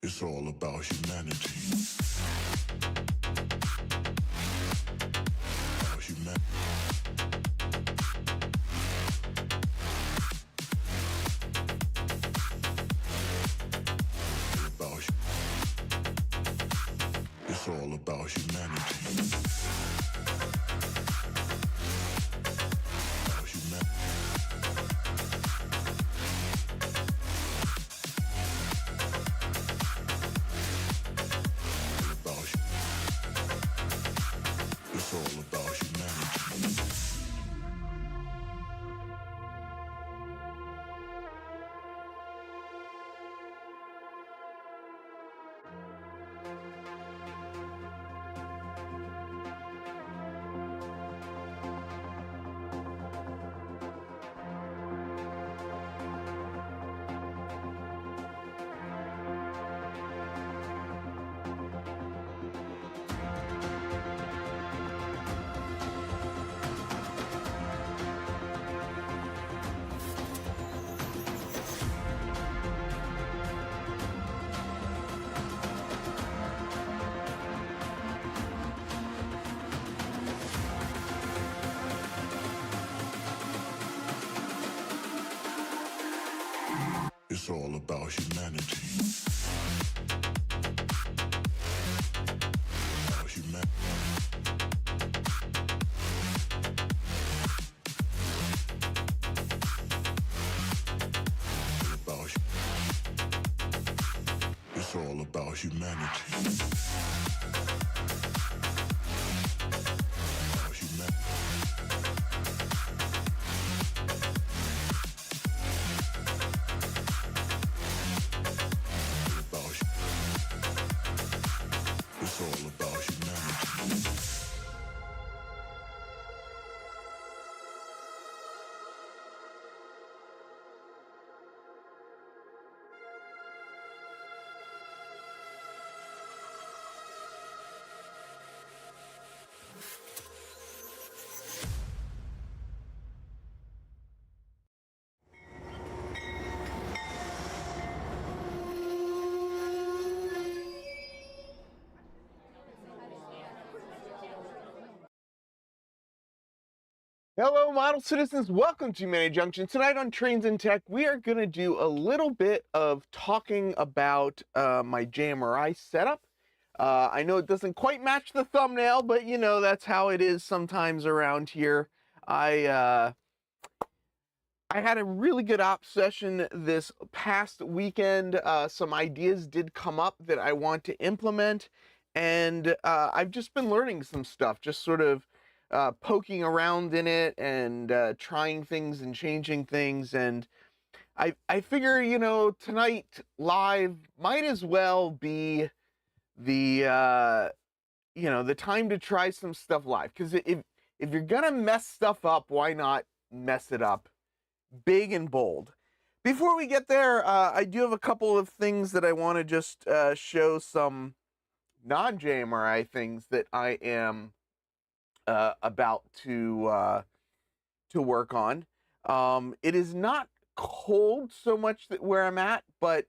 It's all about humanity. About humanity. It's all about humanity. About humanity. It's all about humanity. It's all about humanity. About humanity. It's all about humanity. About humanity. It's all about humanity. Hello, model citizens. Welcome to Junction. Tonight on Trains and Tech, we are going to do a little bit of talking about my JMRI setup. I know it doesn't quite match the thumbnail, but you know, that's how it is sometimes around here. I had a really good op session this past weekend. Some ideas did come up that I want to implement, and I've just been learning some stuff, just sort of poking around in it and trying things and changing things. And I figure, you know, tonight live might as well be the you know, the time to try some stuff live, because if you're gonna mess stuff up, why not mess it up big and bold? Before we get there, I do have a couple of things that I want to just show, some non-JMRI things that I am about to work on. It is not cold so much that where I'm at, but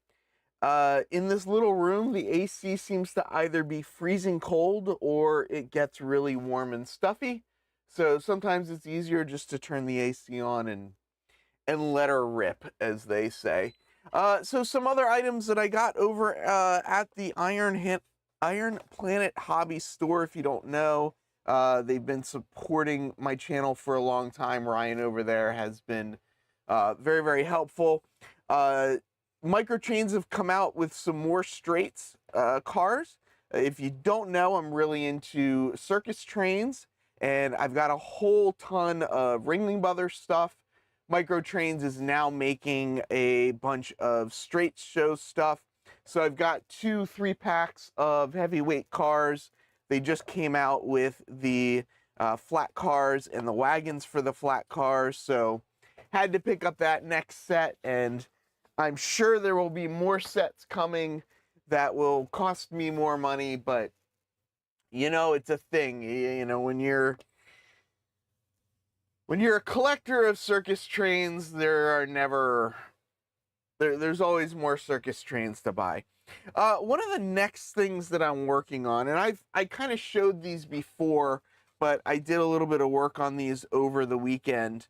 in this little room, the AC seems to either be freezing cold or it gets really warm and stuffy. So sometimes it's easier just to turn the AC on and let her rip, as they say. So some other items that I got over at the Iron Planet Hobby store, if you don't know. They've been supporting my channel for a long time. Ryan over there has been very, very helpful. Microtrains have come out with some more straights cars. If you don't know, I'm really into circus trains, and I've got a whole ton of Ringling Brothers stuff. Microtrains is now making a bunch of straight show stuff. So I've got 2-3 packs of heavyweight cars. They just came out with the flat cars and the wagons for the flat cars, so had to pick up that next set, and I'm sure there will be more sets coming that will cost me more money, but you know, it's a thing. You know, when you're a collector of circus trains, there are never there's always more circus trains to buy. One of the next things that I'm working on, and I kind of showed these before, but I did a little bit of work on these over the weekend.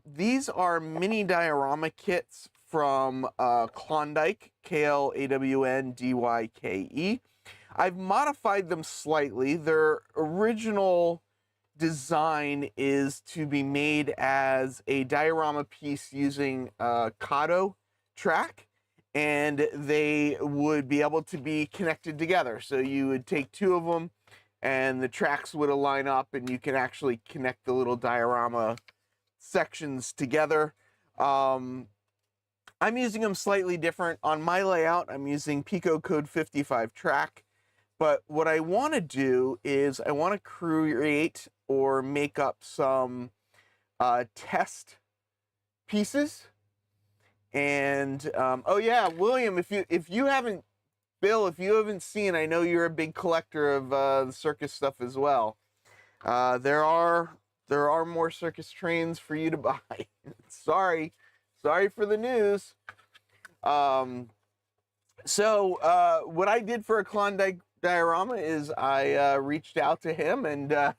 These are mini diorama kits from Klondike, KlawndYke. I've modified them slightly. Their original design is to be made as a diorama piece using Kato track, and they would be able to be connected together. So you would take two of them and the tracks would align up and you can actually connect the little diorama sections together. I'm using them slightly different. On my layout, I'm using Pico Code 55 track. But what I want to do is I want to create or make up some test pieces. And oh yeah, William, if you haven't, Bill, if you haven't seen, I know you're a big collector of the circus stuff as well. There are more circus trains for you to buy. Sorry for the news. So what I did for a Klondike diorama is I reached out to him and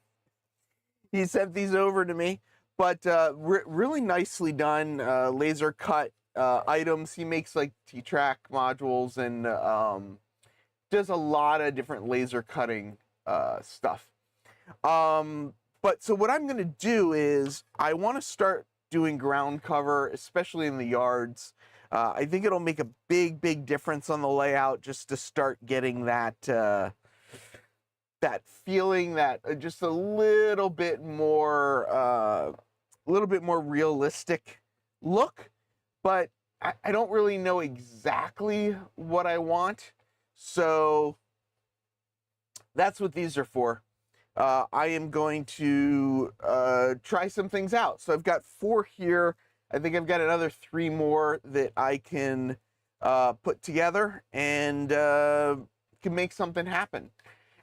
he sent these over to me. But really nicely done, laser cut items. He makes like T-track modules and does a lot of different laser cutting stuff. But so what I'm going to do is I want to start doing ground cover, especially in the yards. I think it'll make a big difference on the layout just to start getting that that feeling, that just a little bit more realistic look. But I don't really know exactly what I want, so that's what these are for. I am going to try some things out. So I've got 4 here. I think I've got another 3 more that I can put together and can make something happen.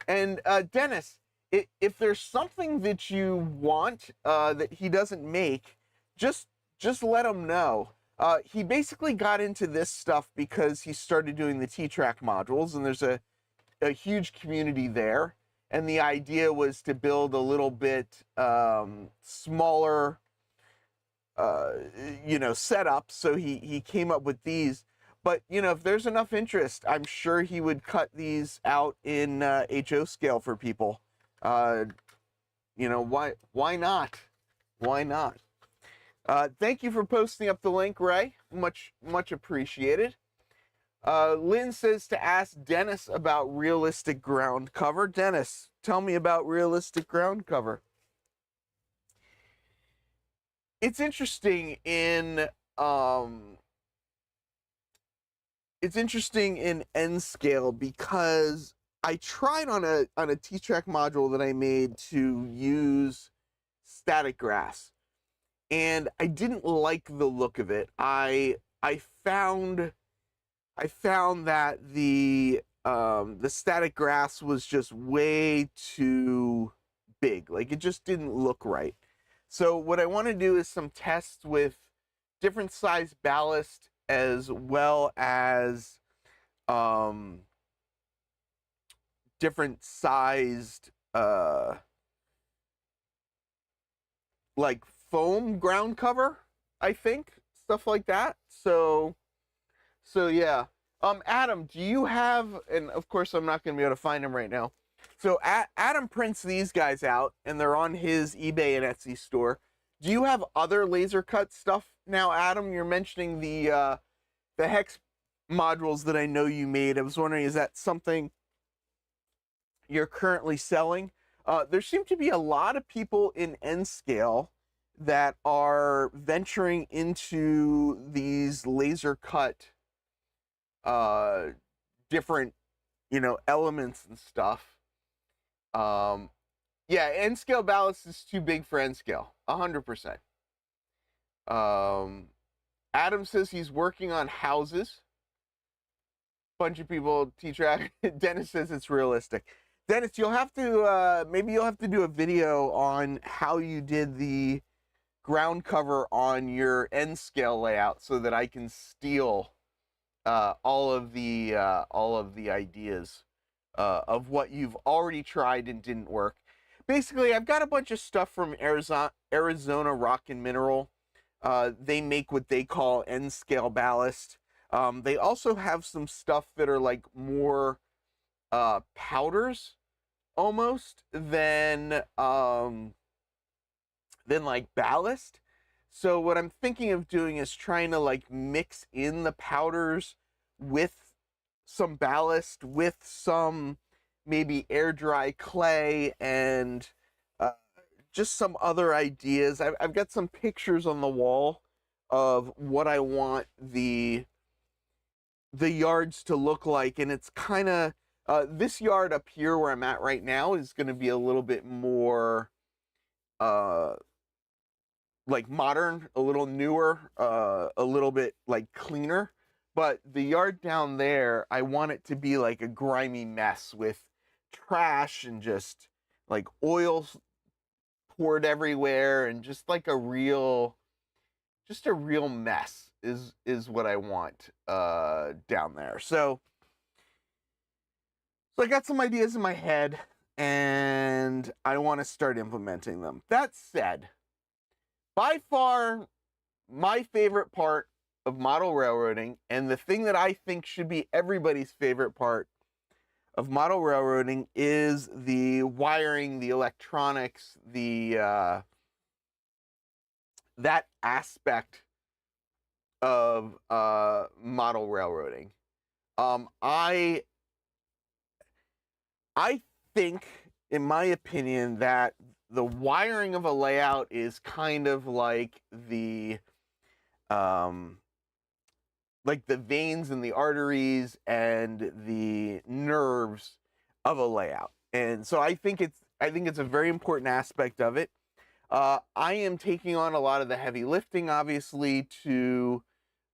And Dennis, if there's something that you want that he doesn't make, just let him know. He basically got into this stuff because he started doing the T-track modules, and there's a huge community there. And the idea was to build a little bit smaller, setup. So he came up with these. But, if there's enough interest, I'm sure he would cut these out in HO scale for people. Why not? Why not? Thank you for posting up the link, Ray. Much appreciated. Lynn says to ask Dennis about realistic ground cover. Dennis, tell me about realistic ground cover. It's interesting in N scale because I tried on a T-track module that I made to use static grass, and I didn't like the look of it. I found that the static grass was just way too big. Like, it just didn't look right. So what I want to do is some tests with different size ballast as well as different sized like foam ground cover, I think, stuff like that. So yeah. Adam, do you have, and of course I'm not going to be able to find them right now. So Adam prints these guys out, and they're on his eBay and Etsy store. Do you have other laser cut stuff now, Adam? You're mentioning the hex modules that I know you made. I was wondering, is that something you're currently selling? There seem to be a lot of people in N scale that are venturing into these laser cut different elements and stuff. Yeah, N scale ballast is too big for N scale, 100%. Adam says he's working on houses. Bunch of people T-track. Dennis says it's realistic. Dennis, you'll have to maybe you'll have to do a video on how you did the ground cover on your N scale layout so that I can steal all of the ideas of what you've already tried and didn't work. Basically, I've got a bunch of stuff from Arizona Rock and Mineral. They make what they call N scale ballast. They also have some stuff that are like more powders almost than like ballast. So what I'm thinking of doing is trying to like mix in the powders with some ballast, with some maybe air dry clay, and just some other ideas. I've got some pictures on the wall of what I want the yards to look like, and it's kind of this yard up here where I'm at right now is going to be a little bit more like modern, a little newer, a little bit like cleaner. But the yard down there, I want it to be like a grimy mess with trash and just like oil poured everywhere, and just like a real mess is what I want down there. So I got some ideas in my head, and I want to start implementing them. That said, by far my favorite part of model railroading, and the thing that I think should be everybody's favorite part of model railroading, is the wiring, the electronics, the that aspect of model railroading. I think, in my opinion, that the wiring of a layout is kind of like the veins and the arteries and the nerves of a layout. And so I think it's a very important aspect of it. I am taking on a lot of the heavy lifting, obviously, to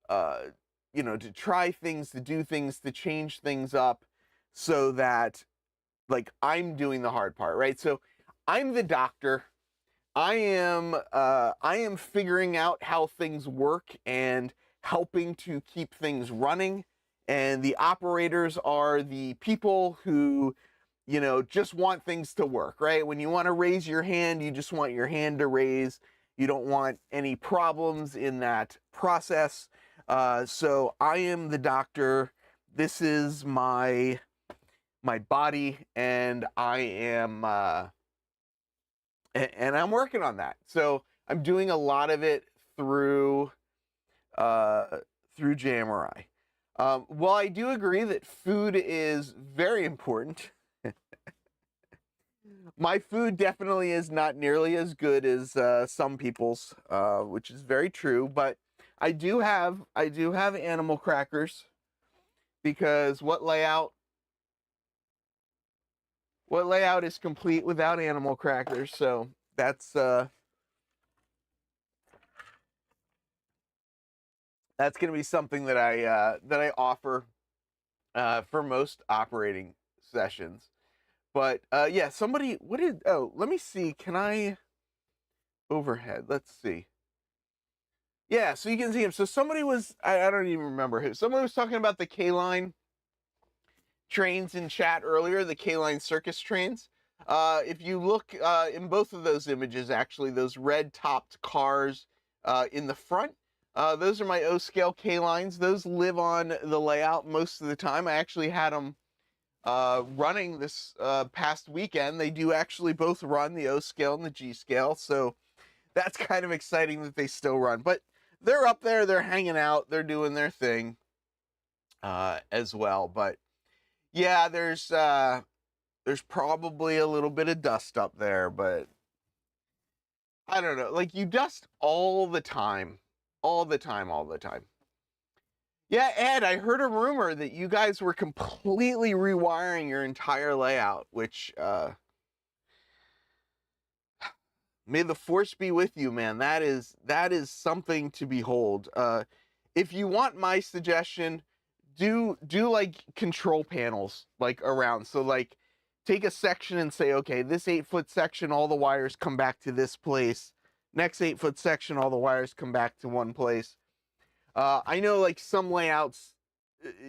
to try things, to do things, to change things up, so that like I'm doing the hard part, right? So I'm the doctor. I am figuring out how things work and helping to keep things running, and the operators are the people who just want things to work, right? When you want to raise your hand, you just want your hand to raise. You don't want any problems in that process. So I am the doctor. This is my body, and I am and I'm working on that. So I'm doing a lot of it through JMRI. While I do agree that food is very important, my food definitely is not nearly as good as some people's, which is very true. But I do have animal crackers, because what layout is complete without animal crackers? So that's going to be something that I offer for most operating sessions. But yeah, somebody, let me see, can I overhead? Let's see. Yeah, so you can see him. So somebody was, I don't even remember who, someone was talking about the K-line trains in chat earlier, the K-line circus trains. If you look in both of those images, actually, those red topped cars in the front, those are my O-scale K-lines. Those live on the layout most of the time. I actually had them running this past weekend. They do actually both run, the O-scale and the G-scale, so that's kind of exciting that they still run. But they're up there, they're hanging out, they're doing their thing as well. But yeah, there's probably a little bit of dust up there, but I don't know. Like, you dust all the time. All the time. Yeah, Ed, I heard a rumor that you guys were completely rewiring your entire layout, which, may the force be with you, man. That is something to behold. If you want my suggestion, do like control panels like around. So like take a section and say, okay, this 8-foot section, all the wires come back to this place. Next 8-foot section, all the wires come back to one place. I know like some layouts,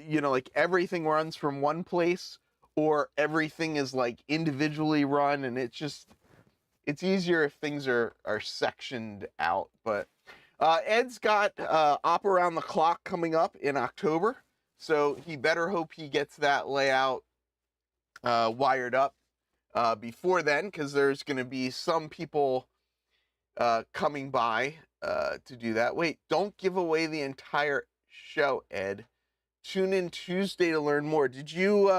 like everything runs from one place, or everything is like individually run, and it's easier if things are sectioned out. But Ed's got Op Around the Clock coming up in October, so he better hope he gets that layout wired up before then, because there's going to be some people coming by to do that. Wait, don't give away the entire show, Ed. Tune in Tuesday to learn more. Did you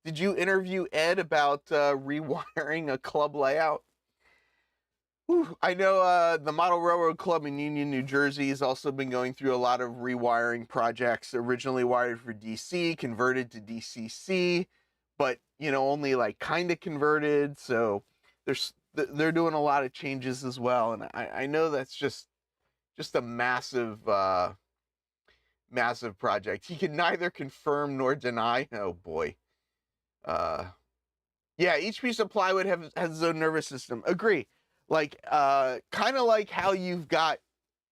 interview Ed about rewiring a club layout? Whew, I know the Model Railroad Club in Union, New Jersey has also been going through a lot of rewiring projects. Originally wired for DC, converted to DCC, but only like kind of converted. So they're doing a lot of changes as well, and I know that's just a massive massive project. He can neither confirm nor deny. Oh boy. Yeah, each piece of plywood has its own nervous system. Agree. Like kind of like how you've got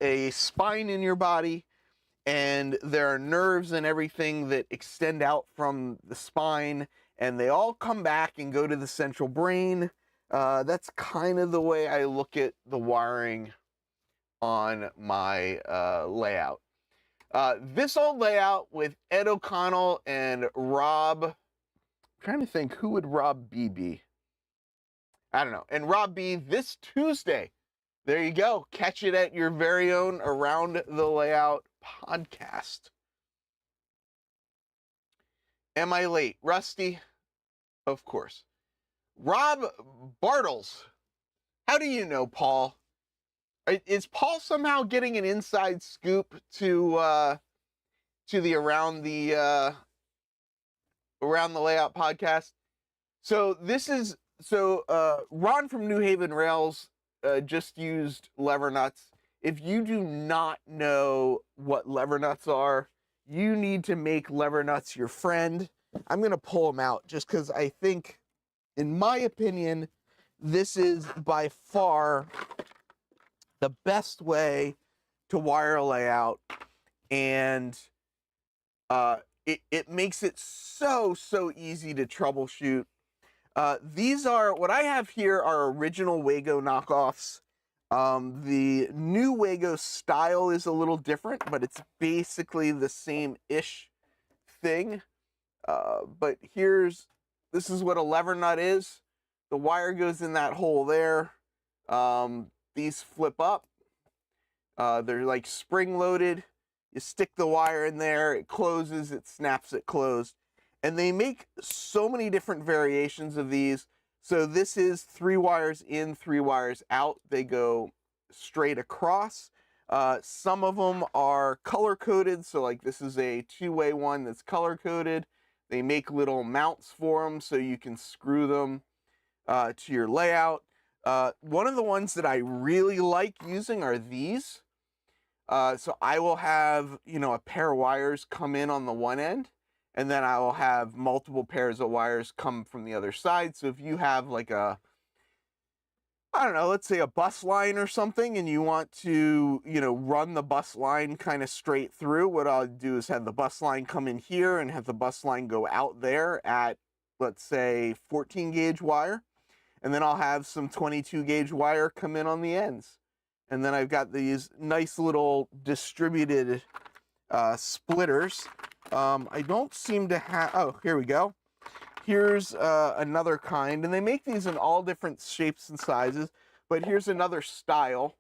a spine in your body, and there are nerves and everything that extend out from the spine, and they all come back and go to the central brain. That's kind of the way I look at the wiring on my layout. This old layout with Ed O'Connell and Rob, I'm trying to think, who would Rob B be? I don't know. And Rob B this Tuesday. There you go. Catch it at your very own Around the Layout podcast. Am I late? Rusty? Of course. Rob Bartles. How do you know, Paul? Is Paul somehow getting an inside scoop to the Around the Layout podcast? So Ron from New Haven Rails just used lever nuts. If you do not know what lever nuts are, you need to make lever nuts your friend. I'm going to pull them out just because I think, in my opinion, this is by far the best way to wire a layout, and it makes it so easy to troubleshoot. These are, what I have here are original Wago knockoffs. The new Wago style is a little different, but it's basically the same-ish thing. But this is what a lever nut is. The wire goes in that hole there. These flip up. They're like spring-loaded. You stick the wire in there, it closes, it snaps it closed. And they make so many different variations of these. So this is 3 wires in, 3 wires out. They go straight across. Some of them are color-coded. So like this is a 2-way one that's color-coded. They make little mounts for them so you can screw them to your layout. One of the ones that I really like using are these. So I will have, a pair of wires come in on the one end, and then I will have multiple pairs of wires come from the other side. So if you have like let's say a bus line or something, and you want to, run the bus line kind of straight through, what I'll do is have the bus line come in here and have the bus line go out there at, let's say, 14 gauge wire. And then I'll have some 22 gauge wire come in on the ends. And then I've got these nice little distributed splitters. I don't seem to have, oh, here we go. Here's another kind, and they make these in all different shapes and sizes, but here's another style.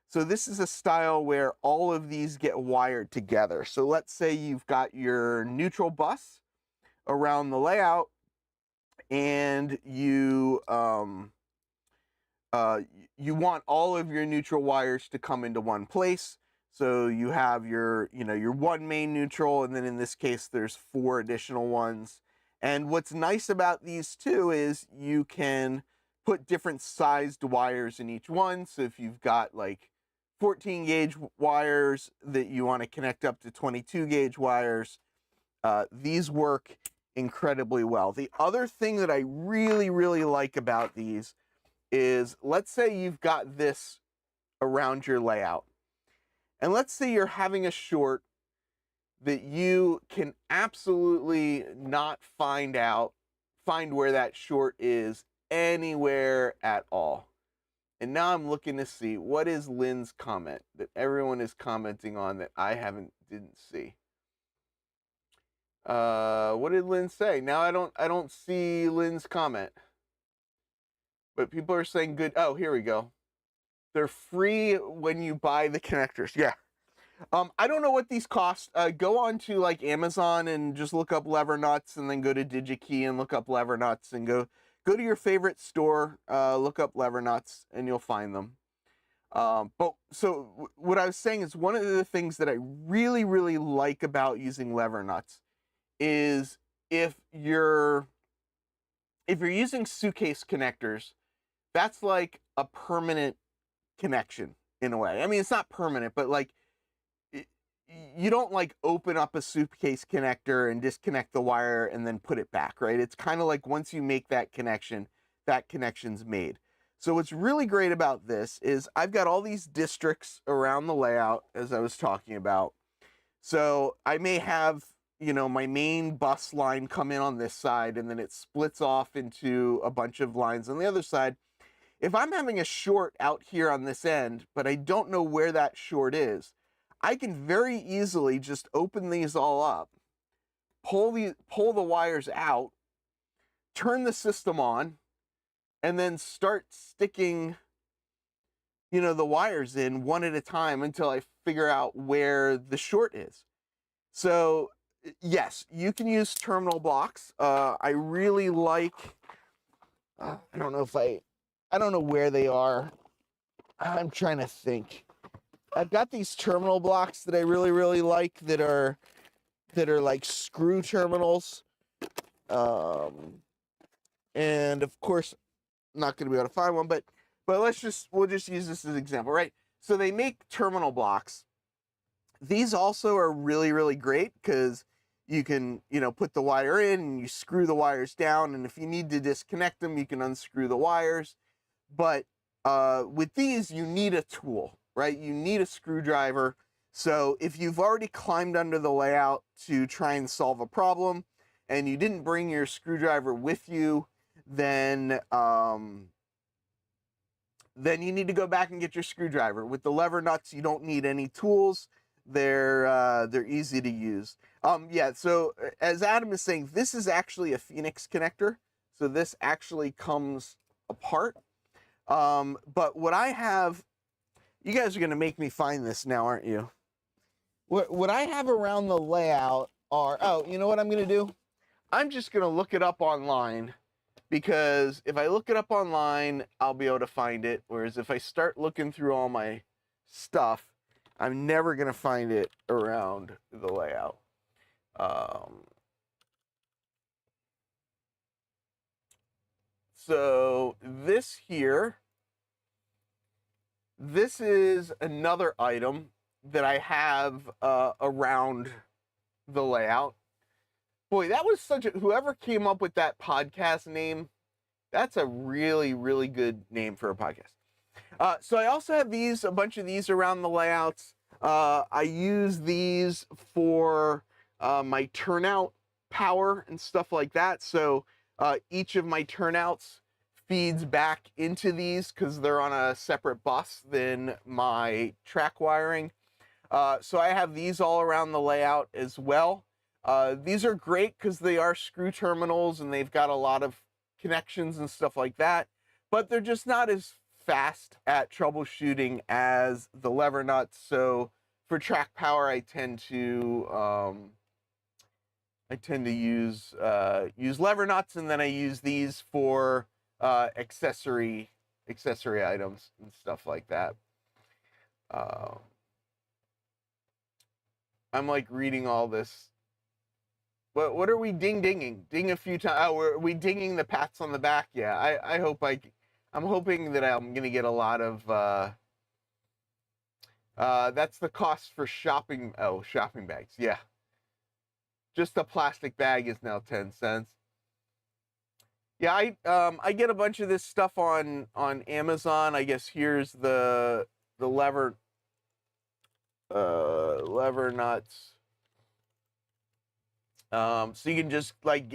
So this is a style where all of these get wired together. So let's say you've got your neutral bus around the layout, and you want all of your neutral wires to come into one place. So you have your one main neutral, and then in this case there's 4 additional ones. And what's nice about these too is you can put different sized wires in each one. So if you've got like 14 gauge wires that you want to connect up to 22 gauge wires, these work incredibly well. The other thing that I really like about these is, let's say you've got this around your layout. And let's say you're having a short that you can absolutely not find where that short is anywhere at all. And now I'm looking to see what is Lynn's comment that everyone is commenting on that I didn't see. What did Lynn say? Now I don't see Lynn's comment. But people are saying good. Oh, here we go. They're free when you buy the connectors. Yeah. I don't know what these cost. Go on to like Amazon and just look up lever nuts, and then go to DigiKey and look up lever nuts, and go to your favorite store, look up lever nuts, and you'll find them. But so what I was saying is, one of the things that I really, really like about using lever nuts is if you're using suitcase connectors, that's like a permanent connection in a way. I mean, it's not permanent, but like you don't like open up a suitcase connector and disconnect the wire and then put it back, right? It's kind of like once you make that connection, that connection's made. So what's really great about this is I've got all these districts around the layout, as I was talking about. So I may have, my main bus line come in on this side, and then it splits off into a bunch of lines on the other side. If I'm having a short out here on this end, but I don't know where that short is, I can very easily just open these all up, pull the wires out, turn the system on, and then start sticking, the wires in one at a time until I figure out where the short is. So yes, you can use terminal blocks. I really like, I don't know where they are. I'm trying to think. I've got these terminal blocks that I really, really like that are like screw terminals. And of course, I'm not going to be able to find one, but we'll just use this as an example, right? So they make terminal blocks. These also are really, really great because you can, put the wire in and you screw the wires down. And if you need to disconnect them, you can unscrew the wires. But with these, you need a tool, right? You need a screwdriver. So if you've already climbed under the layout to try and solve a problem and you didn't bring your screwdriver with you, then you need to go back and get your screwdriver. With the lever nuts, you don't need any tools. They're easy to use. Yeah, so as Adam is saying, this is actually a Phoenix connector. So this actually comes apart. But what I have, you guys are going to make me find this now, aren't you? What I have around the layout are, oh, you know what I'm going to do? I'm just going to look it up online, because if I look it up online, I'll be able to find it. Whereas if I start looking through all my stuff, I'm never going to find it around the layout. So this here, this is another item that I have around the layout. Boy, that was whoever came up with that podcast name, that's a really, really good name for a podcast. So I also have a bunch of these around the layouts. I use these for my turnout power and stuff like that. So each of my turnouts feeds back into these because they're on a separate bus than my track wiring. So I have these all around the layout as well. These are great because they are screw terminals and they've got a lot of connections and stuff like that, but they're just not as fast at troubleshooting as the lever nuts. So for track power, I tend to use lever nuts, and then I use these for accessory items and stuff like that. I'm like reading all this. What are we dinging? Ding a few times. Oh, are we dinging the pats on the back? Yeah, I'm hoping that I'm gonna get a lot of. That's the cost for shopping. Oh, shopping bags. Yeah. Just a plastic bag is now 10 cents. Yeah, I get a bunch of this stuff on Amazon. I guess here's the lever nuts. So you can just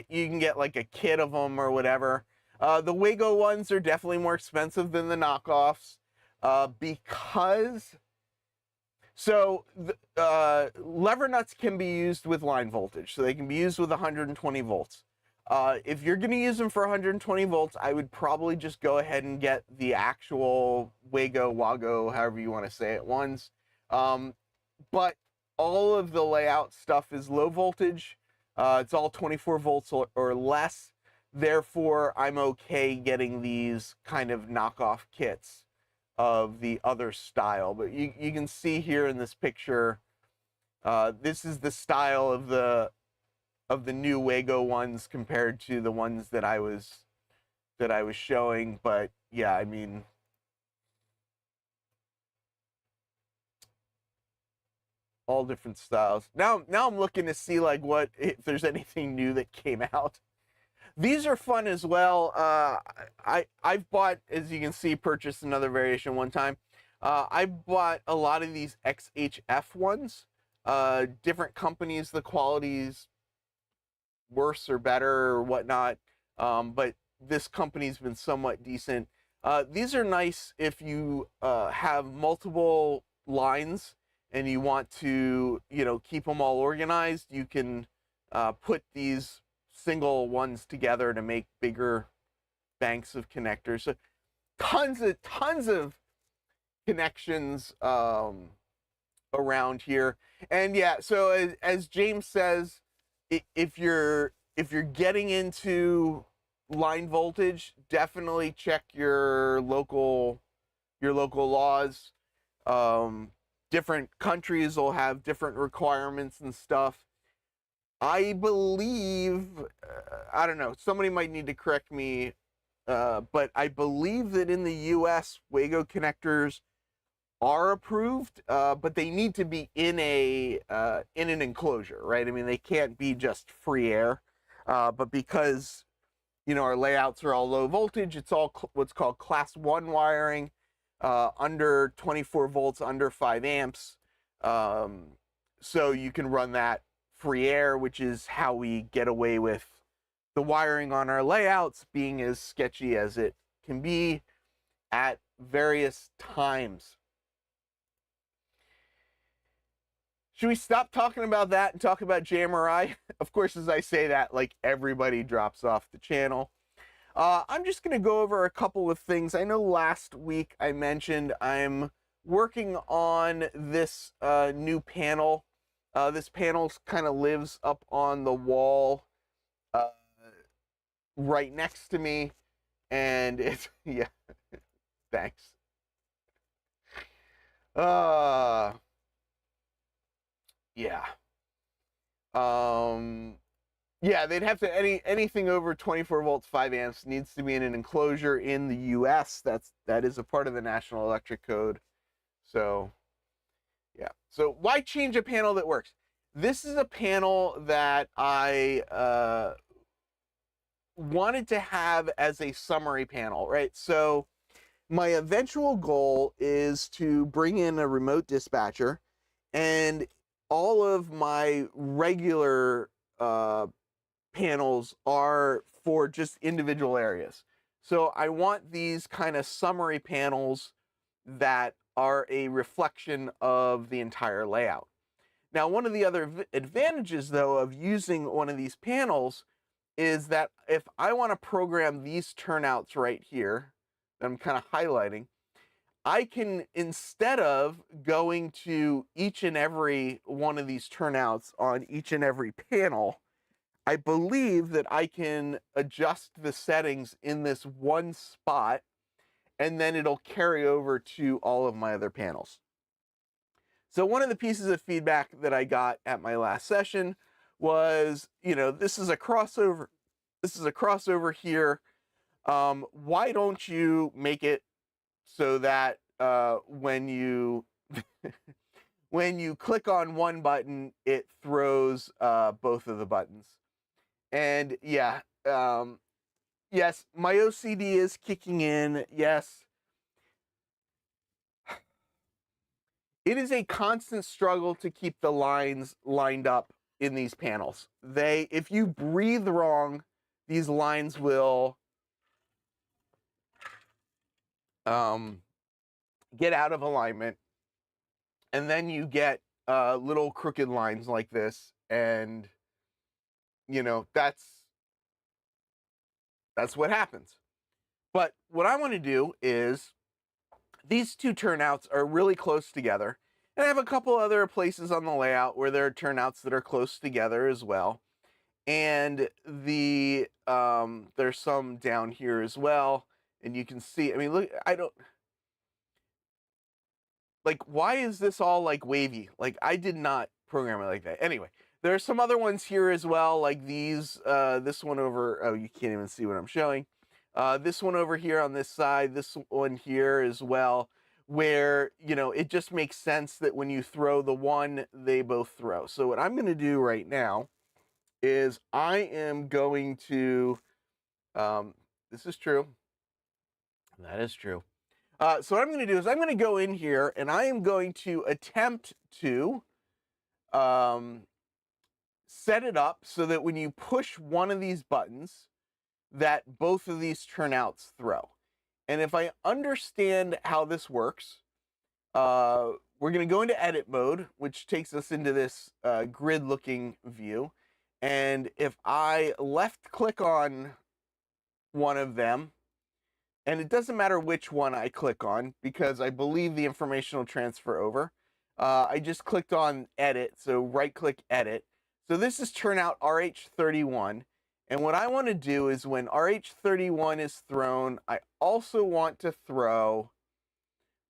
you can get like a kit of them or whatever. The Wago ones are definitely more expensive than the knockoffs because lever nuts can be used with line voltage, so they can be used with 120 volts. If you're going to use them for 120 volts, I would probably just go ahead and get the actual Wago, however you want to say it, ones. But all of the layout stuff is low voltage. It's all 24 volts or less. Therefore, I'm okay getting these kind of knockoff kits of the other style. But you can see here in this picture, this is the style of the new Wago ones compared to the ones that I was showing. But yeah, I mean, all different styles. Now I'm looking to see like if there's anything new that came out. These are fun as well. I've bought, as you can see, purchased another variation one time. I bought a lot of these XHF ones. Different companies, the quality's worse or better or whatnot. But this company's been somewhat decent. These are nice if you have multiple lines and you want to, keep them all organized. You can put these single ones together to make bigger banks of connectors. So tons of connections around here. And yeah, so as James says, if you're getting into line voltage, definitely check your local laws. Different countries will have different requirements and stuff. I believe, I don't know, somebody might need to correct me, but I believe that in the US, Wago connectors are approved, but they need to be in an enclosure, right? I mean, they can't be just free air, but because, our layouts are all low voltage, it's all what's called class 1 wiring, under 24 volts, under 5 amps. So you can run that free air, which is how we get away with the wiring on our layouts being as sketchy as it can be at various times. Should we stop talking about that and talk about JMRI? Of course, as I say that, like, everybody drops off the channel. I'm just going to go over a couple of things. I know last week I mentioned I'm working on this new panel. This panel kind of lives up on the wall right next to me, and it's, yeah, thanks. Yeah. Yeah, they'd have to, anything over 24 volts, 5 amps needs to be in an enclosure in the US. That is a part of the National Electric Code. So, yeah. So why change a panel that works? This is a panel that I wanted to have as a summary panel, right? So my eventual goal is to bring in a remote dispatcher, and all of my regular panels are for just individual areas. So I want these kind of summary panels that are a reflection of the entire layout. Now, one of the other advantages, though, of using one of these panels is that if I want to program these turnouts right here, that I'm kind of highlighting, I can, instead of going to each and every one of these turnouts on each and every panel, I believe that I can adjust the settings in this one spot, and then it'll carry over to all of my other panels. So one of the pieces of feedback that I got at my last session was, this is a crossover. This is a crossover here. Why don't you make it so that when you when you click on one button, it throws both of the buttons? And yeah, yes, my OCD is kicking in. Yes. it is a constant struggle to keep the lines lined up in these panels. If you breathe wrong, these lines will get out of alignment, and then you get little crooked lines like this, and you know, that's what happens. But what I want to do is, these two turnouts are really close together, and I have a couple other places on the layout where there are turnouts that are close together as well. And there's some down here as well, and you can see, I mean, look, why is this all like wavy? Like, I did not program it like that. Anyway, there are some other ones here as well, like these, this one over, oh, you can't even see what I'm showing. This one over here on this side, this one here as well, where, you know, it just makes sense that when you throw the one, they both throw. So what I'm going to do right now is I am going to, this is true, that is true. So what I'm going to do is I'm going to go in here and I am going to attempt to set it up so that when you push one of these buttons, that both of these turnouts throw. And if I understand how this works, we're going to go into edit mode, which takes us into this grid looking view. And if I left click on one of them, and it doesn't matter which one I click on because I believe the information will transfer over. I just clicked on edit, so right click edit. So this is turnout RH31. And what I want to do is when RH31 is thrown, I also want to throw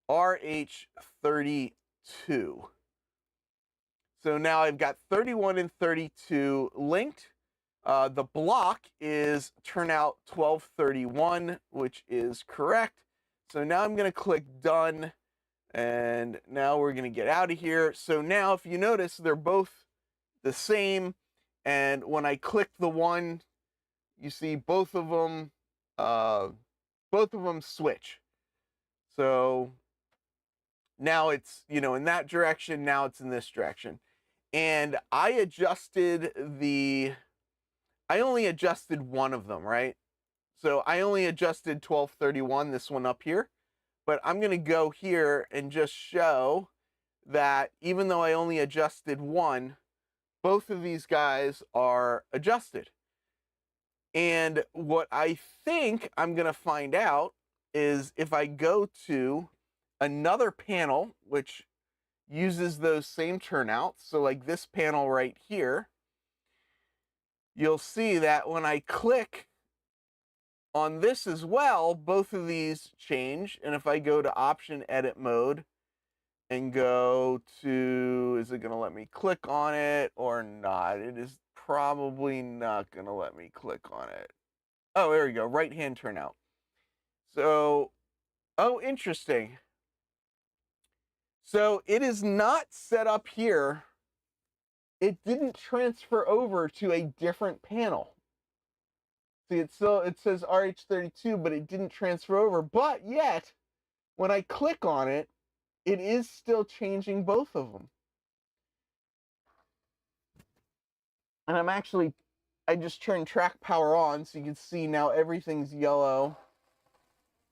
RH32. So now I've got 31 and 32 linked. The block is turnout 1231, which is correct. So now I'm going to click done, and now we're going to get out of here. So now if you notice, they're both the same, and when I click the one, you see both of them switch. So now it's, you know, in that direction, now it's in this direction. And I only adjusted one of them, right? So I only adjusted 1231, this one up here, but I'm going to go here and just show that even though I only adjusted one, both of these guys are adjusted. And what I think I'm going to find out is if I go to another panel, which uses those same turnouts, so like this panel right here, you'll see that when I click on this as well, both of these change. And if I go to option edit mode and go to, is it going to let me click on it or not? It is probably not going to let me click on it. Oh, there we go, right hand turnout. So, oh, interesting. So it is not set up here. It didn't transfer over to a different panel. See, it says RH32, but it didn't transfer over. But yet, when I click on it, it is still changing both of them. And I just turned track power on, so you can see now everything's yellow.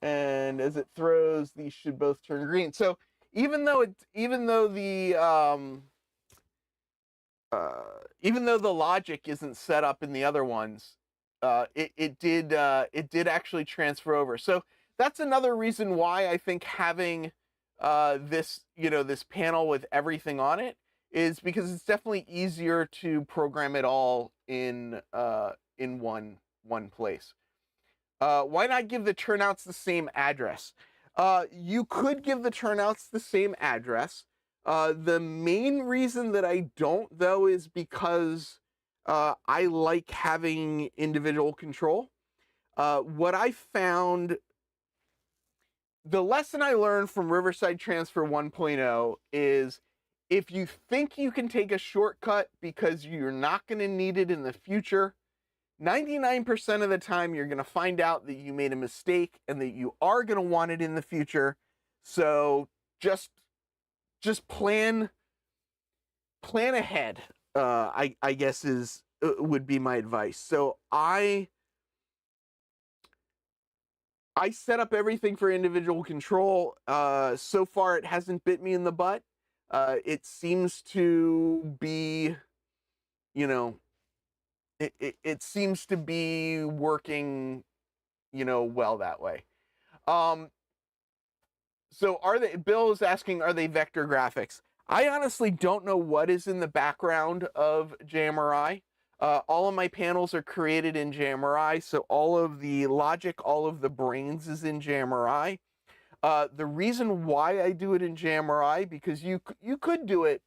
And as it throws, these should both turn green. So even though the logic isn't set up in the other ones, it did actually transfer over. So that's another reason why I think having this panel with everything on it is because it's definitely easier to program it all in one place. Why not give the turnouts the same address? You could give the turnouts the same address. The main reason that I don't, though, is because I like having individual control. What I found, the lesson I learned from Riverside Transfer 1.0 is if you think you can take a shortcut because you're not going to need it in the future, 99% of the time you're going to find out that you made a mistake and that you are going to want it in the future. So just just plan ahead. I guess is would be my advice. So I set up everything for individual control. So far, it hasn't bit me in the butt. It seems to be, you know, it seems to be working, well that way. So Bill is asking, are they vector graphics? I honestly don't know what is in the background of JMRI. All of my panels are created in JMRI, so all of the logic, all of the brains is in JMRI. The reason why I do it in JMRI, because you could do it,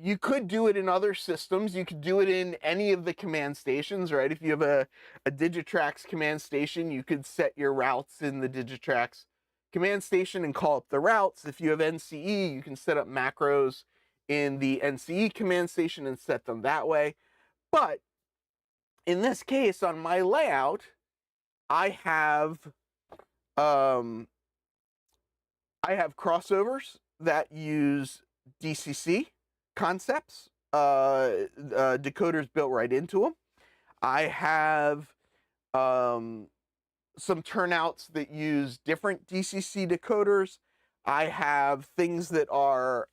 you could do it in other systems. You could do it in any of the command stations, right? If you have a Digitrax command station, you could set your routes in the Digitrax command station and call up the routes. If you have NCE, you can set up macros in the NCE command station and set them that way. But in this case, on my layout, I have crossovers that use DCC concepts, decoders built right into them. I have some turnouts that use different DCC decoders. I have things that are,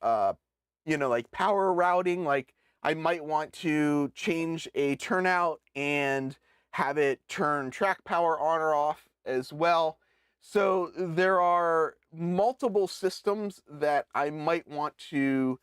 like power routing, like I might want to change a turnout and have it turn track power on or off as well. So there are multiple systems that I might want to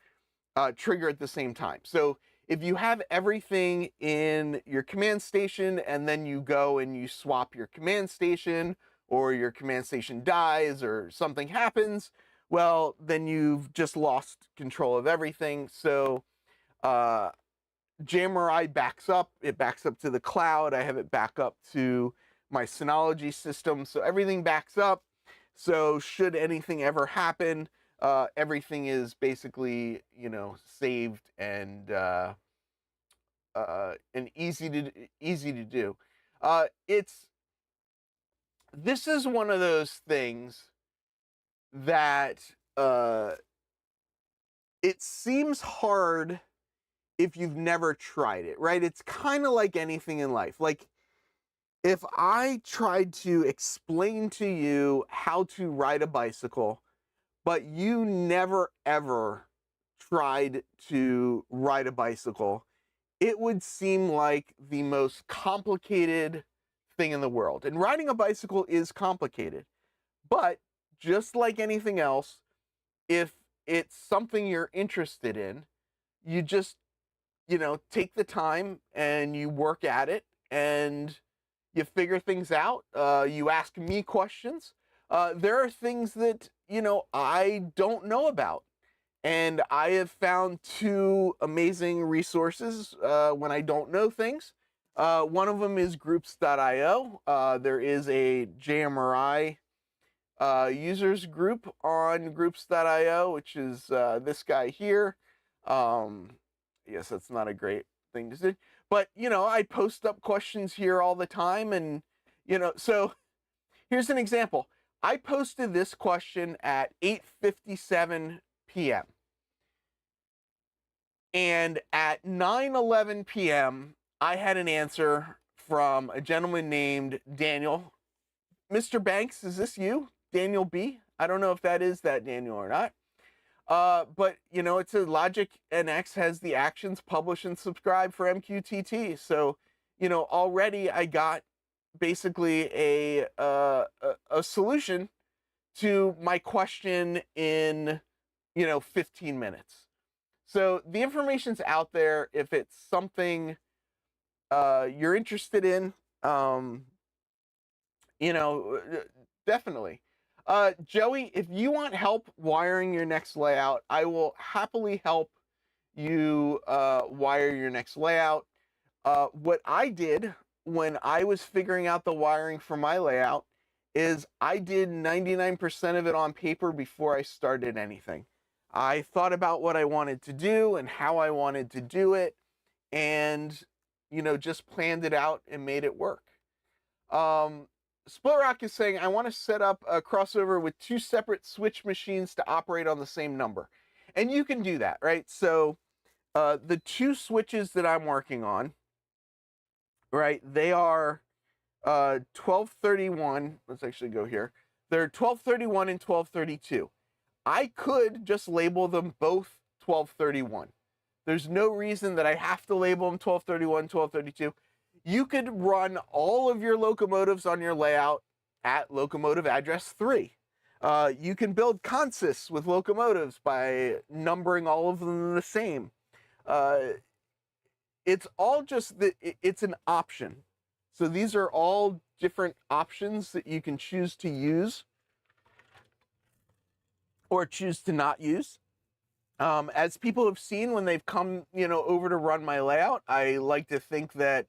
trigger at the same time. So if you have everything in your command station and then you go and you swap your command station, or your command station dies or something happens, well, then you've just lost control of everything. So JMRI backs up. It backs up to the cloud. I have it back up to my Synology system. So everything backs up. So should anything ever happen, everything is basically, saved and easy to do. This is one of those things that it seems hard if you've never tried it, right? It's kind of like anything in life. Like, if I tried to explain to you how to ride a bicycle, but you never ever tried to ride a bicycle, it would seem like the most complicated thing in the world. And riding a bicycle is complicated. But just like anything else, if it's something you're interested in, you just, take the time and you work at it and you figure things out. You ask me questions. There are things that, I don't know about. And I have found two amazing resources when I don't know things. One of them is groups.io. There is a JMRI users group on groups.io, which is this guy here. Yes, that's not a great thing to say, but I post up questions here all the time, and so here's an example. I posted this question at 8:57 p.m. and at 9:11 p.m. I had an answer from a gentleman named Daniel. Mr. Banks, is this you? Daniel B? I don't know if that is that Daniel or not. But it says Logic NX has the actions publish and subscribe for MQTT. So, already I got basically a solution to my question in, 15 minutes. So the information's out there. If it's something you're interested in, definitely. Joey, if you want help wiring your next layout, I will happily help you wire your next layout. What I did when I was figuring out the wiring for my layout is I did 99% of it on paper before I started anything. I thought about what I wanted to do and how I wanted to do it, and just planned it out and made it work. Split Rock is saying, I want to set up a crossover with 2 separate switch machines to operate on the same number. And you can do that, right? So the 2 switches that I'm working on, right, they are 1231. Let's actually go here. They're 1231 and 1232. I could just label them both 1231. There's no reason that I have to label them 1231, 1232. You could run all of your locomotives on your layout at locomotive address 3. You can build consists with locomotives by numbering all of them the same. It's all just it's an option. So these are all different options that you can choose to use or choose to not use. As people have seen when they've come, over to run my layout, I like to think that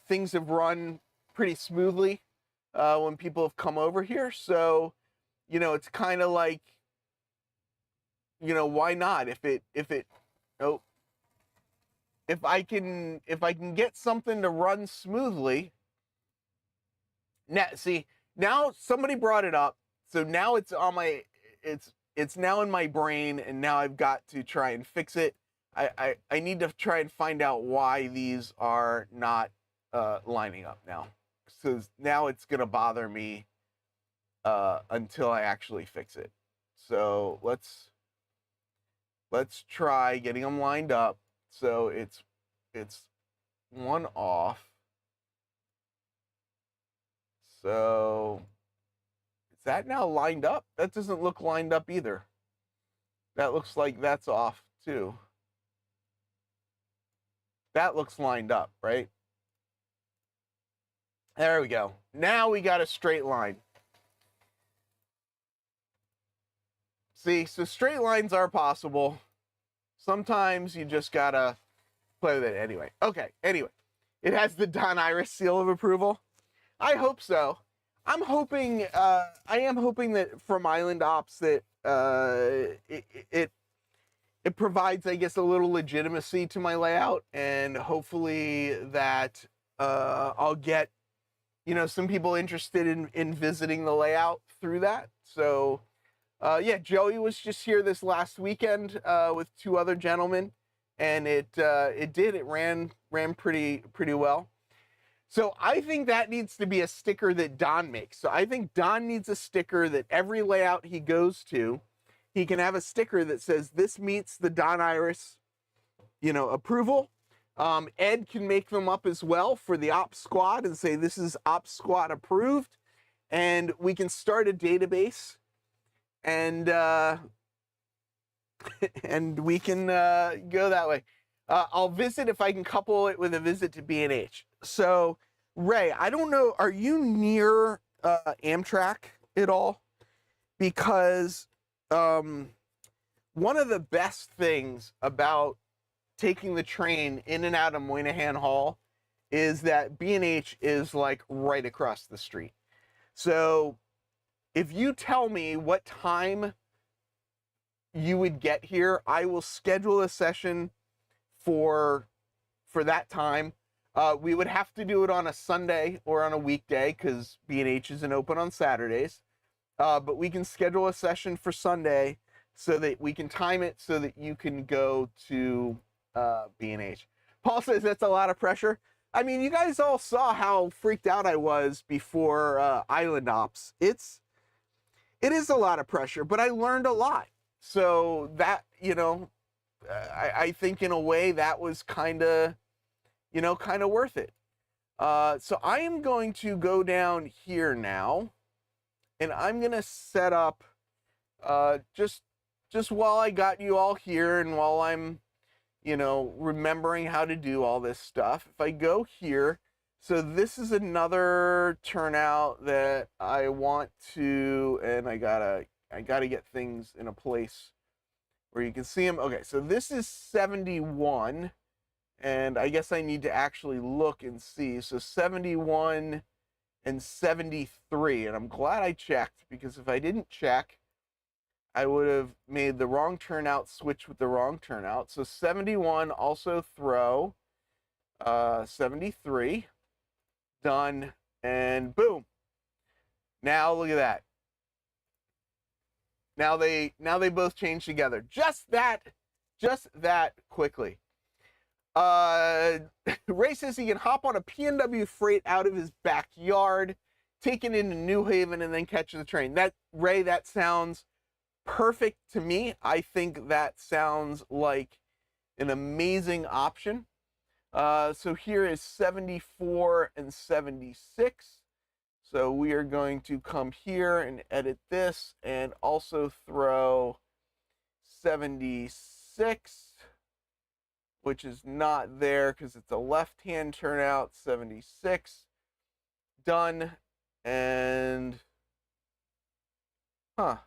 things have run pretty smoothly when people have come over here. So, it's kind of like, why not? If I can get something to run smoothly. Now somebody brought it up, so now it's on my, it's now in my brain, and now I've got to try and fix it. I need to try and find out why these are not lining up now. So now it's gonna bother me until I actually fix it. So let's try getting them lined up. So it's one off. So is that now lined up? That doesn't look lined up either. That looks like that's off too. That looks lined up, right? There we go. Now we got a straight line. See, so straight lines are possible. Sometimes you just gotta play with it anyway. Okay, anyway. It has the Don Iris seal of approval. I hope so. I am hoping that from Island Ops that it provides, I guess, a little legitimacy to my layout, and hopefully that I'll get, some people interested in visiting the layout through that. So, yeah, Joey was just here this last weekend with 2 other gentlemen, and it ran pretty well. So I think that needs to be a sticker that Don makes. So I think Don needs a sticker that every layout he goes to, he can have a sticker that says this meets the Don Iris, approval. Ed can make them up as well for the Ops Squad and say this is Ops Squad approved, and we can start a database, and and we can go that way. I'll visit if I can couple it with a visit to B&H. So, Ray, I don't know, are you near Amtrak at all? Because one of the best things about taking the train in and out of Moynihan Hall is that B&H is like right across the street. So if you tell me what time you would get here, I will schedule a session for that time. We would have to do it on a Sunday or on a weekday because B&H isn't open on Saturdays. But we can schedule a session for Sunday so that we can time it so that you can go to B&H. Paul says that's a lot of pressure. I mean, you guys all saw how freaked out I was before Island Ops. It is a lot of pressure, but I learned a lot. So that, I think in a way that was kind of worth it. So I am going to go down here now, and I'm going to set up, just while I got you all here and while I'm, remembering how to do all this stuff. If I go here, so this is another turnout that I want to, and I gotta get things in a place where you can see them. Okay, so this is 71, and I guess I need to actually look and see. So 71 and 73, and I'm glad I checked, because if I didn't check, I would have made the wrong turnout switch with the wrong turnout. So 71 also throw, 73, done, and boom. Now look at that. Now they both change together. Just that quickly. Ray says he can hop on a PNW freight out of his backyard, take it into New Haven, and then catch the train. Ray, that sounds perfect to me. I think that sounds like an amazing option. So here is 74 and 76. So we are going to come here and edit this and also throw 76, which is not there because it's a left-hand turnout. 76, done, and, oh,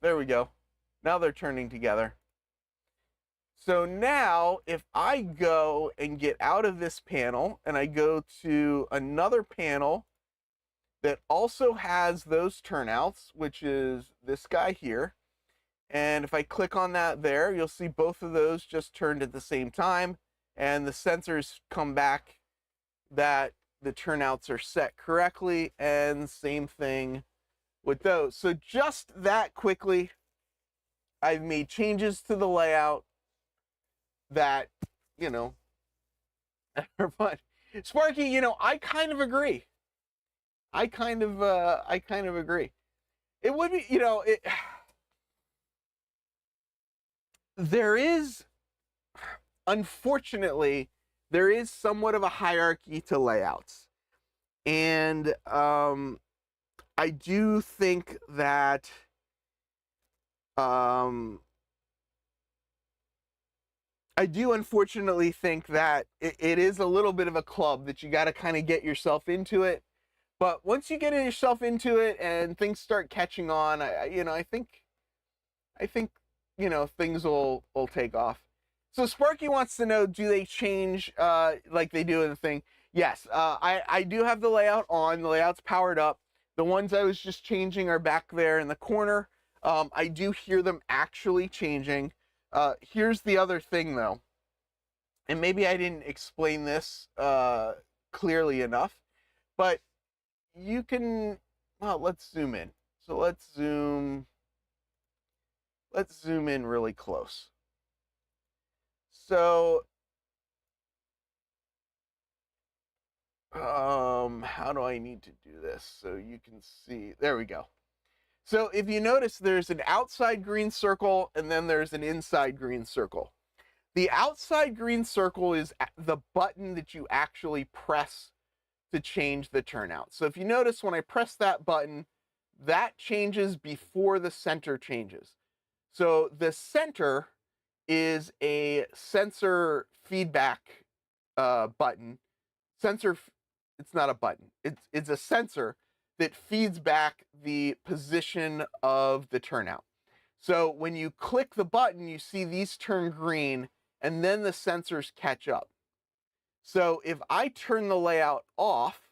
there we go. Now they're turning together. So now if I go and get out of this panel and I go to another panel that also has those turnouts, which is this guy here, and if I click on that there, you'll see both of those just turned at the same time, and the sensors come back that the turnouts are set correctly, and same thing with those. So just that quickly, I've made changes to the layout that, you know, are fun. Sparky, you know, I kind of agree. I kind of agree. It would be, you know, there is, unfortunately, there is somewhat of a hierarchy to layouts. And I do think that I do unfortunately think that it is a little bit of a club that you got to kind of get yourself into it. But once you get yourself into it and things start catching on, I think, you know, things will take off. So Sparky wants to know, do they change like they do in the thing? Yes, I do have the layout on. The layout's powered up. The ones I was just changing are back there in the corner. I do hear them actually changing. Here's the other thing though, and maybe I didn't explain this clearly enough, but you can, well, let's zoom in. So let's zoom in really close. So how do I need to do this so you can see? There we go. So if you notice, there's an outside green circle and then there's an inside green circle. The outside green circle is the button that you actually press to change the turnout. So if you notice, when I press that button, that changes before the center changes. So the center is a sensor feedback button. It's not a button. It's a sensor that feeds back the position of the turnout. So when you click the button, you see these turn green, and then the sensors catch up. So if I turn the layout off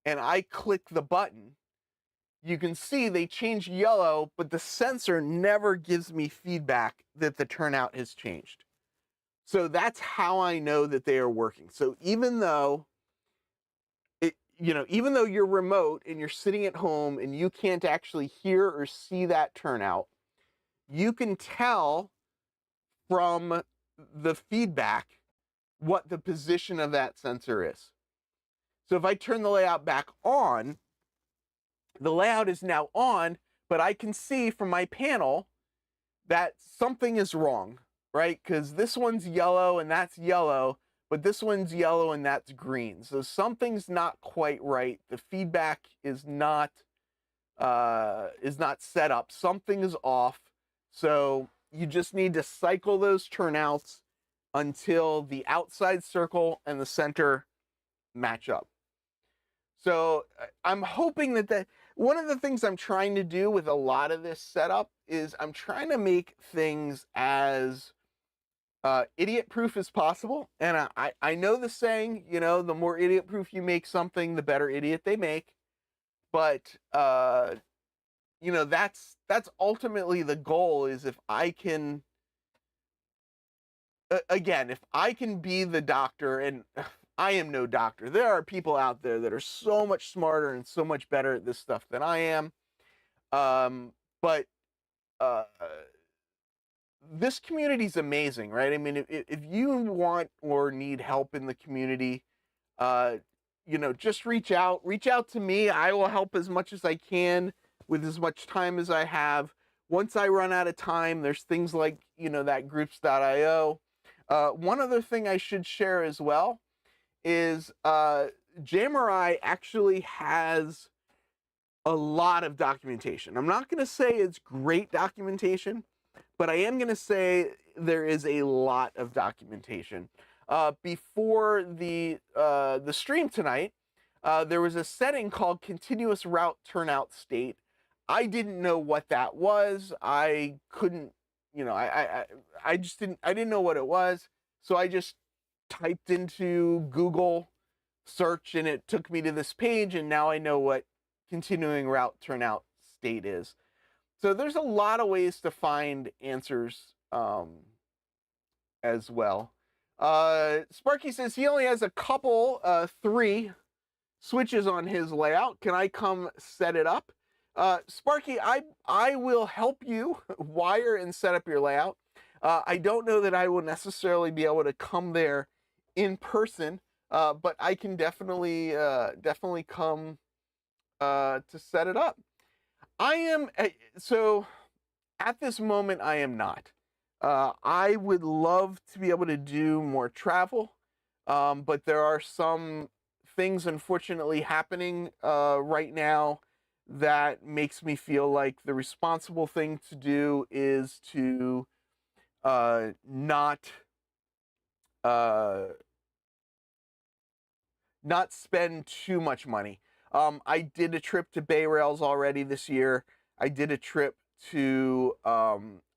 and I click the button, you can see they change yellow, but the sensor never gives me feedback that the turnout has changed. So that's how I know that they are working. So even though even though you're remote and you're sitting at home and you can't actually hear or see that turnout, you can tell from the feedback what the position of that sensor is. So if I turn the layout back on, the layout is now on, but I can see from my panel that something is wrong, right? Because this one's yellow and that's yellow, but this one's yellow and that's green. So something's not quite right. The feedback is not set up. Something is off. So you just need to cycle those turnouts until the outside circle and the center match up. So I'm hoping that one of the things I'm trying to do with a lot of this setup is I'm trying to make things as idiot-proof as possible. And I know the saying, you know, the more idiot-proof you make something, the better idiot they make. But you know, that's ultimately the goal, is if I can, again, if I can be the doctor, and I am no doctor. There are people out there that are so much smarter and so much better at this stuff than I am. But uh, this community is amazing, right? I mean, if you want or need help in the community, just reach out. Reach out to me. I will help as much as I can with as much time as I have. Once I run out of time, there's things like, that groups.io. One other thing I should share as well is JMRI actually has a lot of documentation. I'm not going to say it's great documentation, but I am going to say there is a lot of documentation. Before the stream tonight, there was a setting called continuous route turnout state. I didn't know what that was. I couldn't, I just didn't know what it was. So I just typed into Google search and it took me to this page, and now I know what continuing route turnout state is. So there's a lot of ways to find answers as well. Sparky says he only has a couple, 3 switches on his layout. Can I come set it up? Sparky, I will help you wire and set up your layout. I don't know that I will necessarily be able to come there in person, but I can definitely come to set it up. I am, so at this moment, I am not. I would love to be able to do more travel, but there are some things unfortunately happening right now that makes me feel like the responsible thing to do is to not spend too much money. I did a trip to Bay Rails already this year. I did a trip to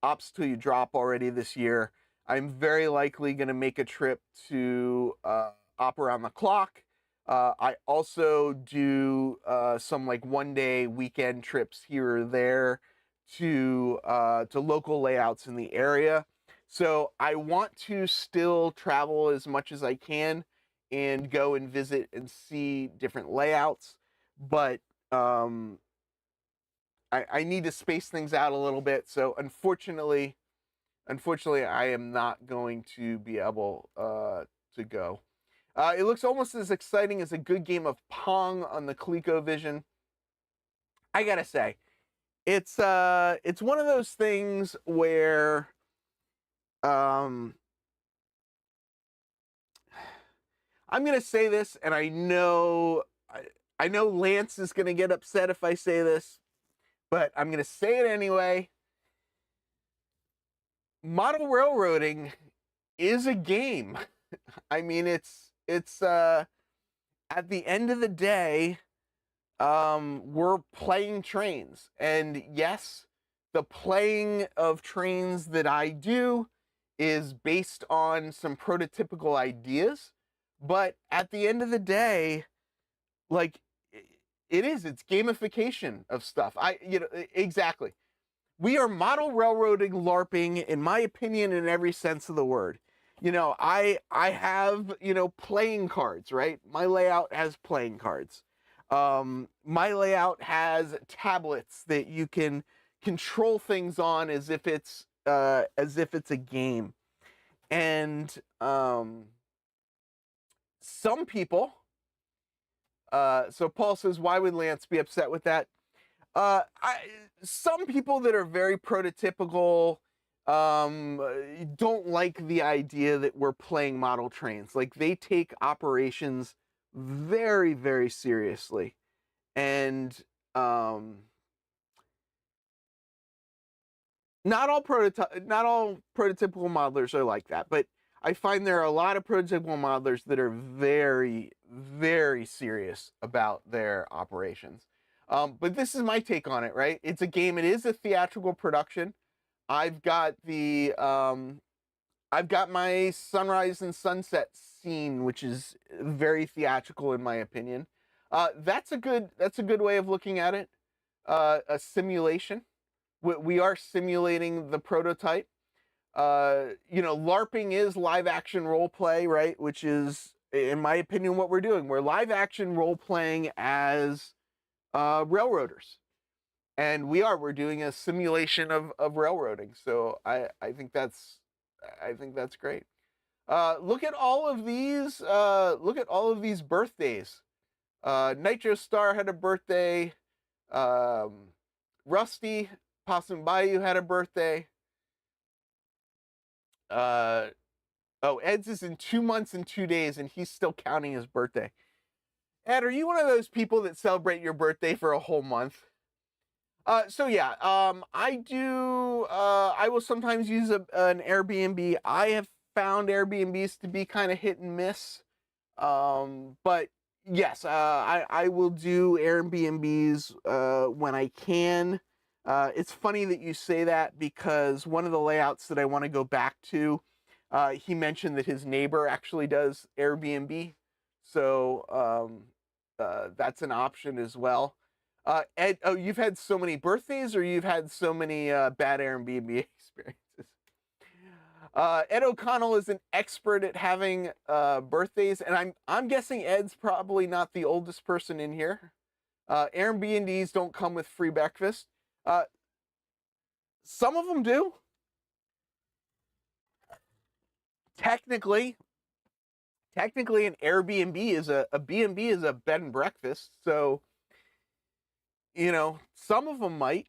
Ops Till You Drop already this year. I'm very likely going to make a trip to Op Around the Clock. I also do some like one-day weekend trips here or there to local layouts in the area. So I want to still travel as much as I can and go and visit and see different layouts, but I need to space things out a little bit. So unfortunately, I am not going to be able to go. It looks almost as exciting as a good game of Pong on the ColecoVision. I gotta say, it's one of those things where I'm gonna say this, and I know Lance is gonna get upset if I say this, but I'm gonna say it anyway. Model railroading is a game. I mean, it's at the end of the day, we're playing trains, and yes, the playing of trains that I do is based on some prototypical ideas, but at the end of the day, like, it's gamification of stuff. Exactly. We are model railroading LARPing, in my opinion, in every sense of the word. I have, playing cards, right? My layout has playing cards. My layout has tablets that you can control things on as if it's a game. And some people, so Paul says, why would Lance be upset with that? Some people that are very prototypical don't like the idea that we're playing model trains. Like, they take operations very, very seriously, and not all prototypical modelers are like that, but I find there are a lot of prototypical modelers that are very, very serious about their operations. But this is my take on it, right? It's a game. It is a theatrical production. I've got my sunrise and sunset scene, which is very theatrical in my opinion. That's a good way of looking at it. A simulation. We are simulating the prototype. LARPing is live action role play, right? Which is in my opinion, what we're doing. We're live action role playing as railroaders, and we're doing a simulation of railroading. So I think that's great. Look at all of these. Look at all of these birthdays. Nitro Star had a birthday. Rusty Possum Bayou had a birthday. Oh, Ed's is in 2 months and 2 days, and he's still counting his birthday. Ed, are you one of those people that celebrate your birthday for a whole month? So yeah, I do. I will sometimes use an Airbnb. I have found Airbnbs to be kind of hit and miss. But yes, I will do Airbnbs when I can. It's funny that you say that, because one of the layouts that I want to go back to, he mentioned that his neighbor actually does Airbnb. So that's an option as well. Ed, oh, you've had so many birthdays, or you've had so many bad Airbnb experiences? Ed O'Connell is an expert at having birthdays, and I'm guessing Ed's probably not the oldest person in here. Airbnbs don't come with free breakfast. Some of them do. Technically an Airbnb is a B&B is a bed and breakfast, so some of them might.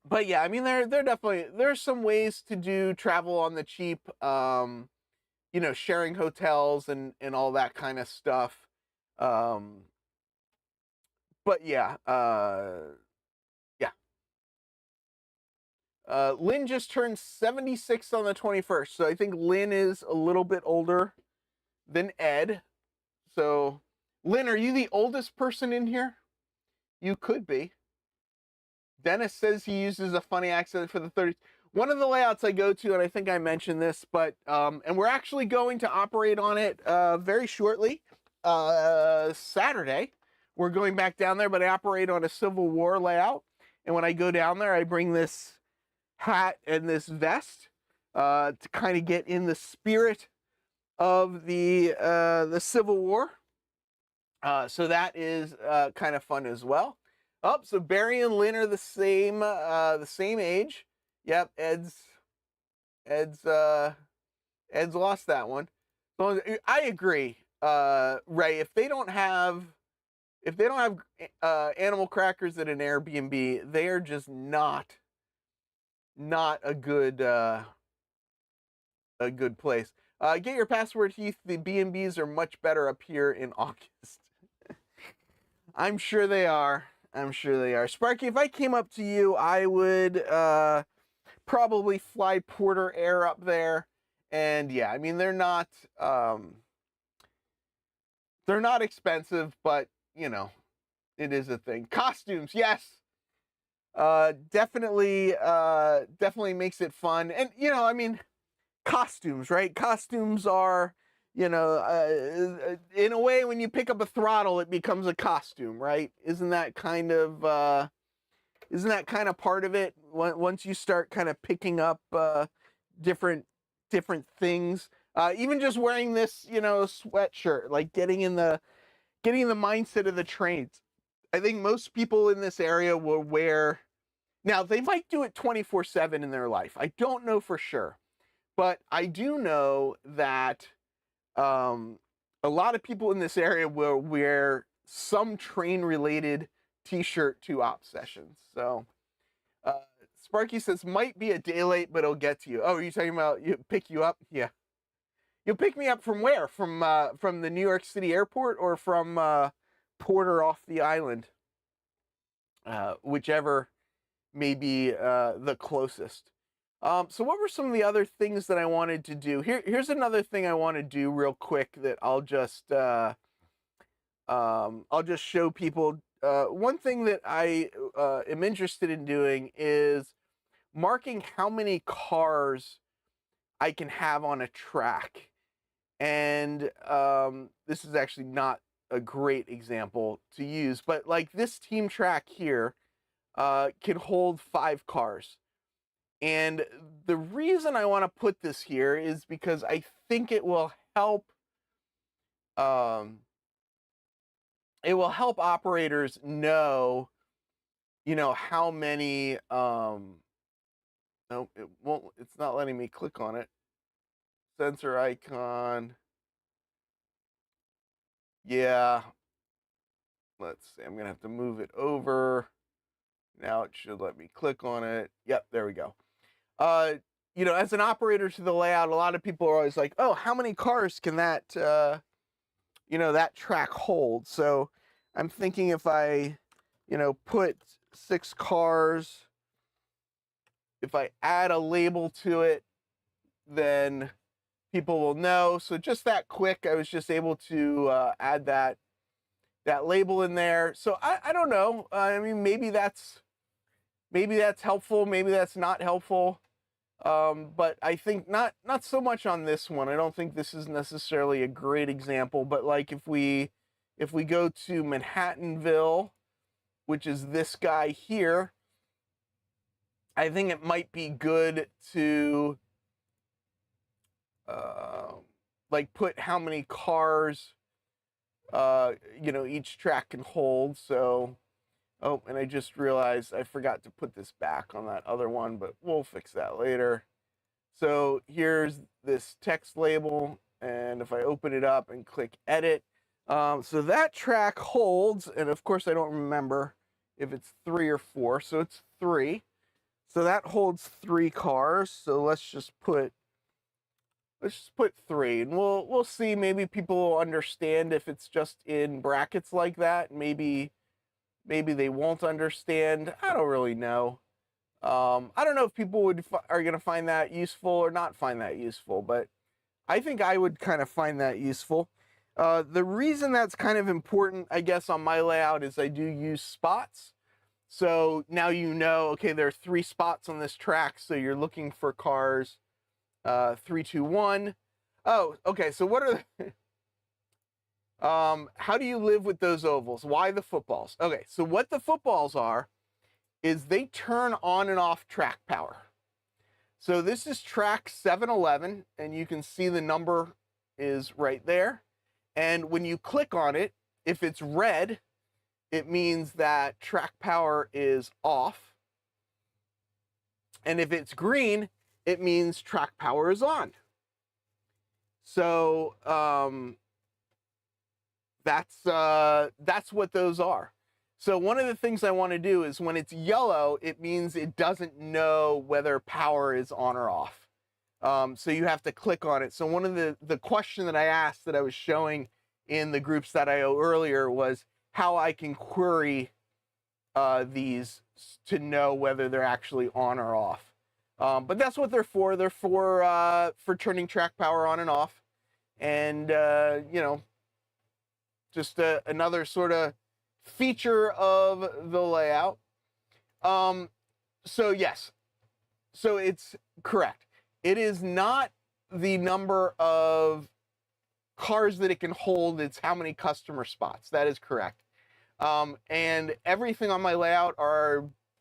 But yeah, I mean, there's some ways to do travel on the cheap, sharing hotels and all that kind of stuff. But yeah, Lynn just turned 76 on the 21st, so I think Lynn is a little bit older than Ed. So, Lynn, are you the oldest person in here? You could be. Dennis says he uses a funny accent for the 30s. One of the layouts I go to, and I think I mentioned this, but and we're actually going to operate on it very shortly. Saturday, we're going back down there, but I operate on a Civil War layout. And when I go down there, I bring this hat and this vest to kind of get in the spirit of the Civil War. So that is kind of fun as well. Oh, so Barry and Lynn are the same age. Yep, Ed's lost that one. So I agree, Ray. If they don't have animal crackers at an Airbnb, they are just not a good place. Get your password, Heath. The B&Bs are much better up here in August. I'm sure they are. Sparky, if I came up to you, I would probably fly Porter Air up there. And yeah, I mean, they're not expensive, but it is a thing. Costumes, yes. Definitely makes it fun. And I mean, costumes, right? Costumes are, in a way, when you pick up a throttle, it becomes a costume, right? Isn't that kind of part of it? Once you start kind of picking up different things, even just wearing this, sweatshirt, like getting in the mindset of the trains. I think most people in this area will wear. Now, they might do it 24/7 in their life. I don't know for sure. But I do know that a lot of people in this area will wear some train-related t-shirt to op sessions. So Sparky says, might be a day late, but it'll get to you. Oh, are you talking about pick you up? Yeah. You'll pick me up from where? From the New York City airport, or from Porter off the island? Whichever may be the closest. So what were some of the other things that I wanted to do? Here's another thing I want to do real quick that I'll just show people. One thing that I am interested in doing is marking how many cars I can have on a track. And this is actually not a great example to use, but like this team track here can hold 5 cars. And the reason I want to put this here is because I think it will help it will help operators know, how many, no, it won't, it's not letting me click on it. Sensor icon. Yeah. Let's see, I'm going to have to move it over. Now it should let me click on it. Yep, there we go. As an operator to the layout, a lot of people are always like, oh, how many cars can that, that track hold? So I'm thinking if I, put 6 cars, if I add a label to it, then people will know. So just that quick, I was just able to add that label in there. So I don't know. I mean, maybe that's helpful. Maybe that's not helpful. But I think not so much on this one. I don't think this is necessarily a great example, but like if we go to Manhattanville, which is this guy here, I think it might be good to like put how many cars each track can hold. So oh, and I just realized I forgot to put this back on that other one, but we'll fix that later. So here's this text label, and if I open it up and click edit, so that track holds, and of course I don't remember if it's 3 or 4, so it's 3. So that holds 3 cars. So let's just put 3, and we'll see. Maybe people will understand if it's just in brackets like that. Maybe they won't understand. I don't really know. I don't know if people are going to find that useful or not find that useful, but I think I would kind of find that useful. The reason that's kind of important, I guess, on my layout is I do use spots. So now okay, there are 3 spots on this track, so you're looking for cars 3, 2, 1. Oh, okay, so what are the... how do you live with those ovals? Why the footballs? Okay, so what the footballs are is they turn on and off track power. So this is track 711, and you can see the number is right there. And when you click on it, if it's red, it means that track power is off. And if it's green, it means track power is on. So that's what those are. So one of the things I want to do is when it's yellow, it means it doesn't know whether power is on or off. So you have to click on it. So one of the question that I asked that I was showing in the groups.io earlier was how I can query these to know whether they're actually on or off. But that's what they're for. They're for turning track power on and off. And, just another sort of feature of the layout. So yes, so it's correct. It is not the number of cars that it can hold, it's how many customer spots. That is correct. And everything on my layout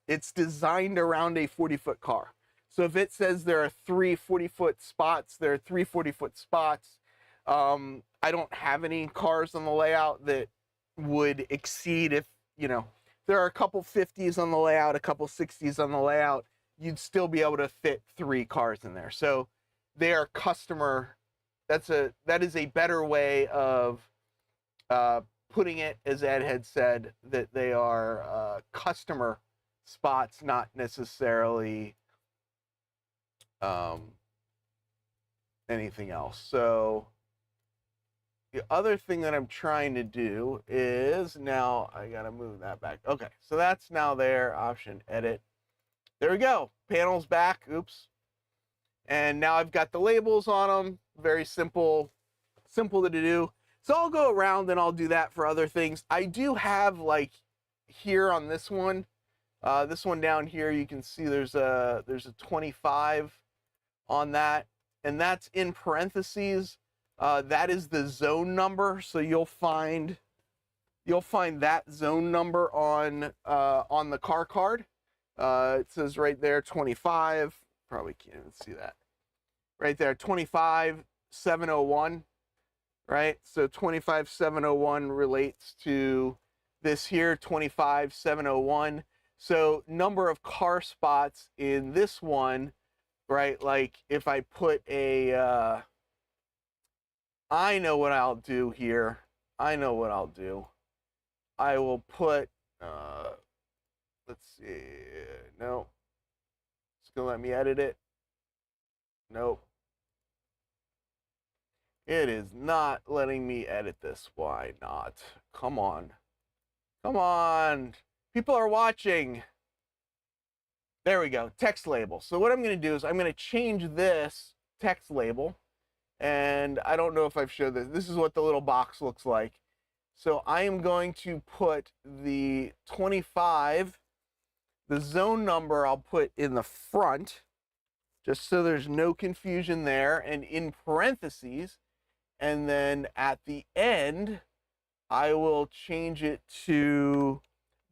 it's designed around a 40-foot car. So if it says there are 3 40-foot spots, there are 3 40-foot spots. I don't have any cars on the layout that would exceed, if there are a couple 50s on the layout, a couple 60s on the layout, you'd still be able to fit 3 cars in there. So they are customer. That is a better way of putting it, as Ed had said, that they are customer spots, not necessarily anything else. So the other thing that I'm trying to do is, now I gotta move that back. Okay, so that's now there, option edit. There we go, panel's back, oops. And now I've got the labels on them, very simple to do. So I'll go around and I'll do that for other things. I do have, like, here on this one down here, you can see there's a 25 on that, and that's in parentheses. That is the zone number, so you'll find that zone number on the car card. It says right there 25. Probably can't even see that. Right there, 25 701. right? So 25701 relates to this here, 25701. So number of car spots in this one, right? Like if I put a, I know what I'll do here. I know what I'll do. I will put, let's see, no, it's gonna let me edit it. Nope. It is not letting me edit this. Why not? Come on. Come on. People are watching. There we go. Text label. So what I'm going to do is I'm going to change this text label. And I don't know if I've showed this. This is what the little box looks like. So I am going to put the 25, the zone number I'll put in the front, just so there's no confusion there, and in parentheses. And then at the end, I will change it to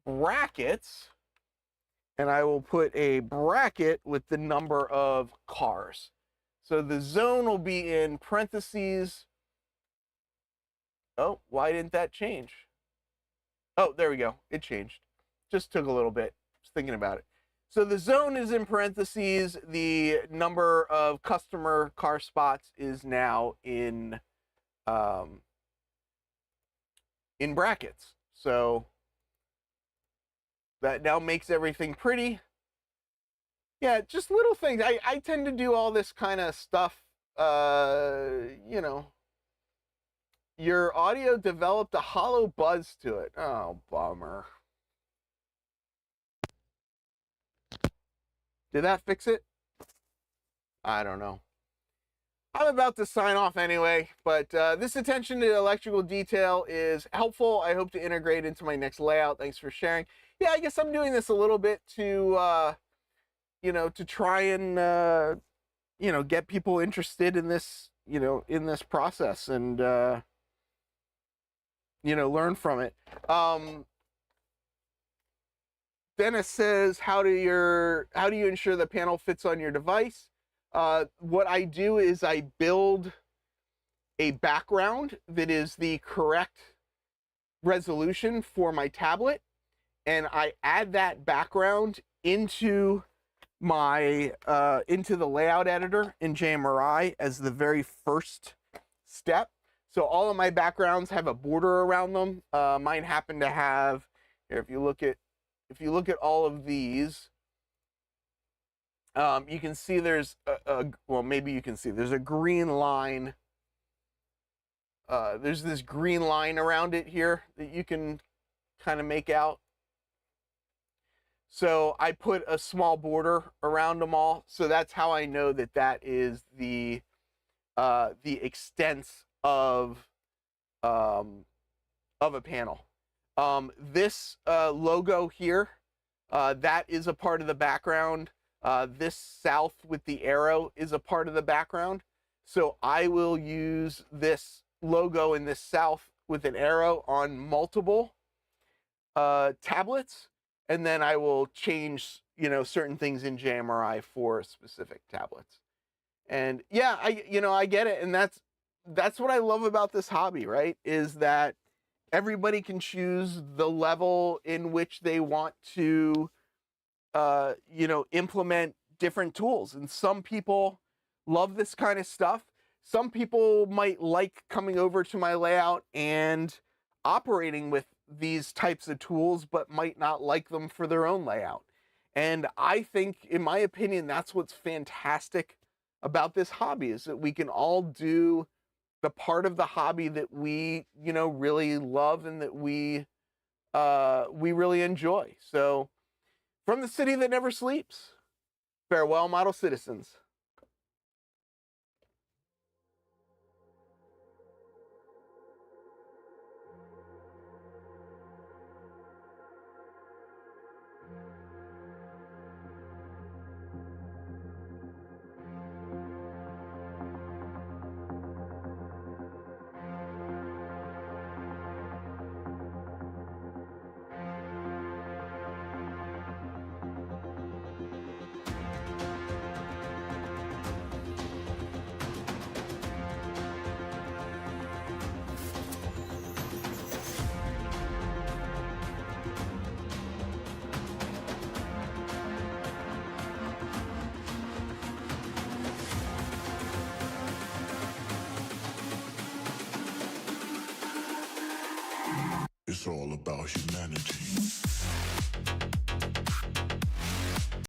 brackets, and I will put a bracket with the number of cars. So the zone will be in parentheses. Oh, why didn't that change? Oh, there we go. It changed. Just took a little bit. Just thinking about it. So the zone is in parentheses. The number of customer car spots is now in brackets. So that now makes everything pretty. Yeah, just little things. I tend to do all this kind of stuff. You know, your audio developed a hollow buzz to it. Oh, bummer. Did that fix it? I don't know. I'm about to sign off anyway, but this attention to electrical detail is helpful. I hope to integrate into my next layout. Thanks for sharing. Yeah, I guess I'm doing this a little bit to, you know, to try and, you know, get people interested in this, you know, in this process and, you know, learn from it. Dennis says, how do you ensure the panel fits on your device? What I do is I build a background that is the correct resolution for my tablet, and I add that background into my into the layout editor in JMRI as the very first step. So all of my backgrounds have a border around them. Mine happen to have here. If you look at all of these, you can see there's well, maybe you can see there's a green line. There's this green line around it here that you can kind of make out. So I put a small border around them all. So that's how I know that that is the extent of a panel. This logo here, that is a part of the background. This south with the arrow is a part of the background. So I will use this logo in this south with an arrow on multiple tablets, and then I will change, you know, certain things in JMRI for specific tablets. And yeah, I get it, and that's what I love about this hobby, right? Is that everybody can choose the level in which they want to you know, implement different tools. And some people love this kind of stuff. Some people might like coming over to my layout and operating with these types of tools, but might not like them for their own layout. And I think, in my opinion, that's what's fantastic about this hobby, is that we can all do the part of the hobby that we, you know, really love and that we really enjoy. So, from the city that never sleeps, farewell, model citizens. about humanity.